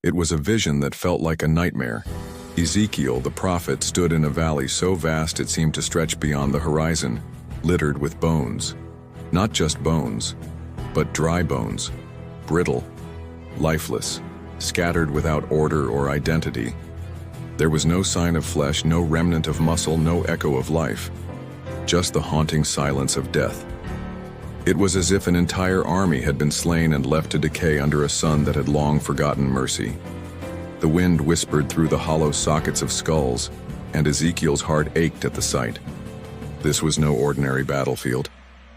It was a vision that felt like a nightmare. Ezekiel, the prophet, stood in a valley so vast it seemed to stretch beyond the horizon, littered with bones. Not just bones, but dry bones, brittle, lifeless, scattered without order or identity. There was no sign of flesh, no remnant of muscle, no echo of life, just the haunting silence of death. It was as if an entire army had been slain and left to decay under a sun that had long forgotten mercy. The wind whispered through the hollow sockets of skulls, and Ezekiel's heart ached at the sight. This was no ordinary battlefield.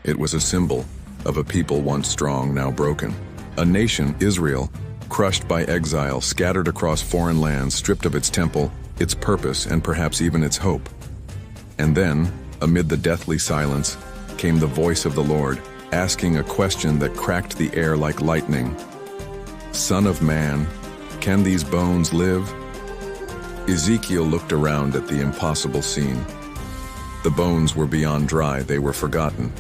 It was a symbol of a people once strong, now broken. A nation, Israel, crushed by exile, scattered across foreign lands, stripped of its temple, its purpose, and perhaps even its hope. And then, amid the deathly silence, came the voice of the Lord, asking a question that cracked the air like lightning. "Son of man, can these bones live?" Ezekiel looked around at the impossible scene. The bones were beyond dry, they were forgotten.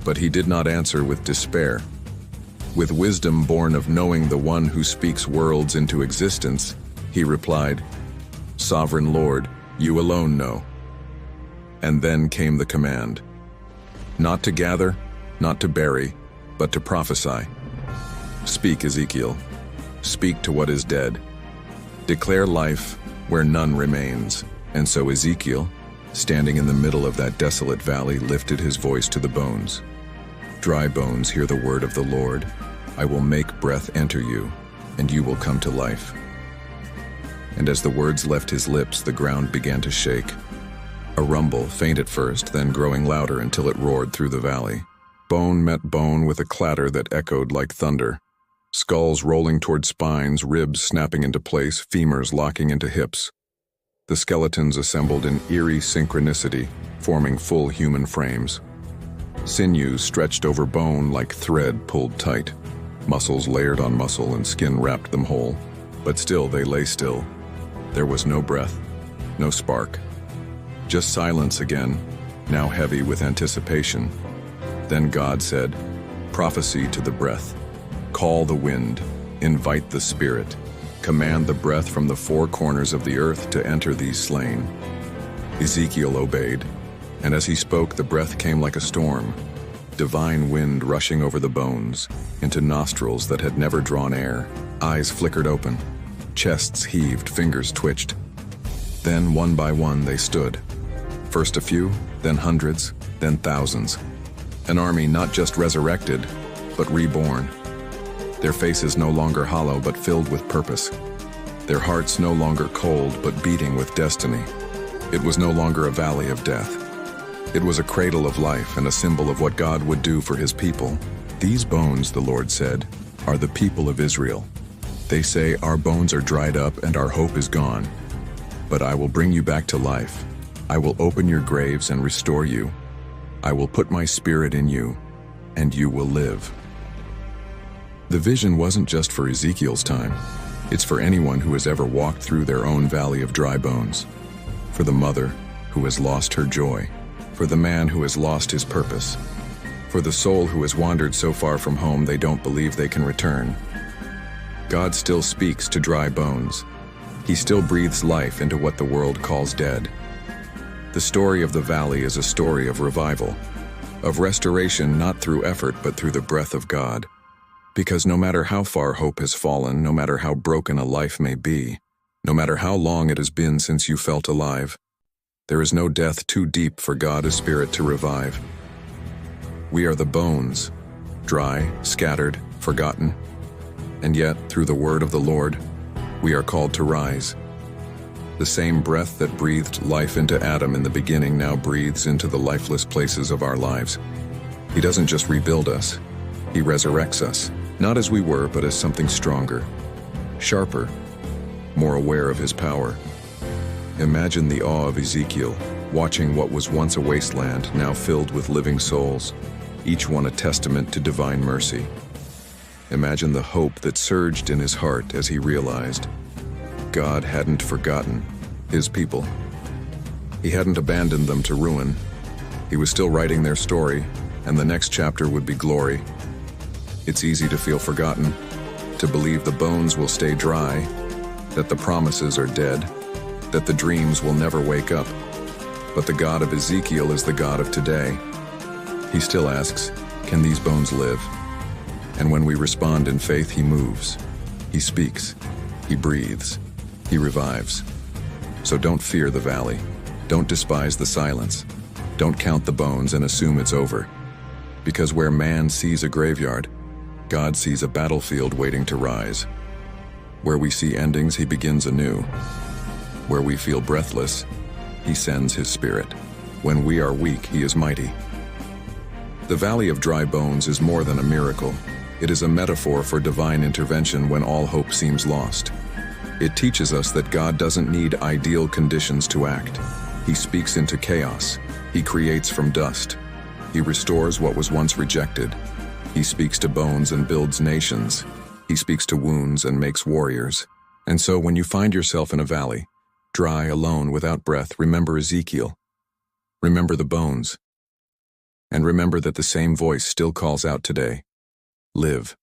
But he did not answer with despair. With wisdom born of knowing the one who speaks worlds into existence, he replied, "Sovereign Lord, you alone know." And then came the command. Not to gather, not to bury, but to prophesy. Speak, Ezekiel. Speak to what is dead. Declare life where none remains. And so Ezekiel, standing in the middle of that desolate valley, lifted his voice to the bones. "Dry bones, hear the word of the Lord. I will make breath enter you, and you will come to life." And as the words left his lips, the ground began to shake. A rumble, faint at first, then growing louder until it roared through the valley. Bone met bone with a clatter that echoed like thunder. Skulls rolling toward spines, ribs snapping into place, femurs locking into hips. The skeletons assembled in eerie synchronicity, forming full human frames. Sinews stretched over bone like thread pulled tight. Muscles layered on muscle and skin wrapped them whole. But still they lay still. There was no breath, no spark. Just silence again, now heavy with anticipation. Then God said, "Prophecy to the breath. Call the wind, invite the spirit. Command the breath from the four corners of the earth to enter these slain." Ezekiel obeyed, and as he spoke, the breath came like a storm. Divine wind rushing over the bones, into nostrils that had never drawn air. Eyes flickered open, chests heaved, fingers twitched. Then one by one they stood. First a few, then hundreds, then thousands. An army not just resurrected, but reborn. Their faces no longer hollow, but filled with purpose. Their hearts no longer cold, but beating with destiny. It was no longer a valley of death. It was a cradle of life and a symbol of what God would do for his people. "These bones," the Lord said, "are the people of Israel. They say, 'Our bones are dried up and our hope is gone.' But I will bring you back to life. I will open your graves and restore you. I will put my spirit in you, and you will live." The vision wasn't just for Ezekiel's time. It's for anyone who has ever walked through their own valley of dry bones. For the mother who has lost her joy. For the man who has lost his purpose. For the soul who has wandered so far from home they don't believe they can return. God still speaks to dry bones. He still breathes life into what the world calls dead. The story of the valley is a story of revival, of restoration not through effort but through the breath of God. Because no matter how far hope has fallen, no matter how broken a life may be, no matter how long it has been since you felt alive, there is no death too deep for God's Spirit to revive. We are the bones, dry, scattered, forgotten, and yet, through the word of the Lord, we are called to rise. The same breath that breathed life into Adam in the beginning now breathes into the lifeless places of our lives. He doesn't just rebuild us, he resurrects us. Not as we were, but as something stronger, sharper, more aware of his power. Imagine the awe of Ezekiel, watching what was once a wasteland now filled with living souls, each one a testament to divine mercy. Imagine the hope that surged in his heart as he realized God hadn't forgotten his people. He hadn't abandoned them to ruin. He was still writing their story, and the next chapter would be glory. It's easy to feel forgotten, to believe the bones will stay dry, that the promises are dead, that the dreams will never wake up. But the God of Ezekiel is the God of today. He still asks, can these bones live? And when we respond in faith, he moves. He speaks. He breathes. He revives. So don't fear the valley. Don't despise the silence. Don't count the bones and assume it's over. Because where man sees a graveyard, God sees a battlefield waiting to rise. Where we see endings, he begins anew. Where we feel breathless, he sends his spirit. When we are weak, he is mighty. The Valley of Dry Bones is more than a miracle. It is a metaphor for divine intervention when all hope seems lost. It teaches us that God doesn't need ideal conditions to act. He speaks into chaos. He creates from dust. He restores what was once rejected. He speaks to bones and builds nations. He speaks to wounds and makes warriors. And so when you find yourself in a valley, dry, alone, without breath, remember Ezekiel. Remember the bones. And remember that the same voice still calls out today. Live.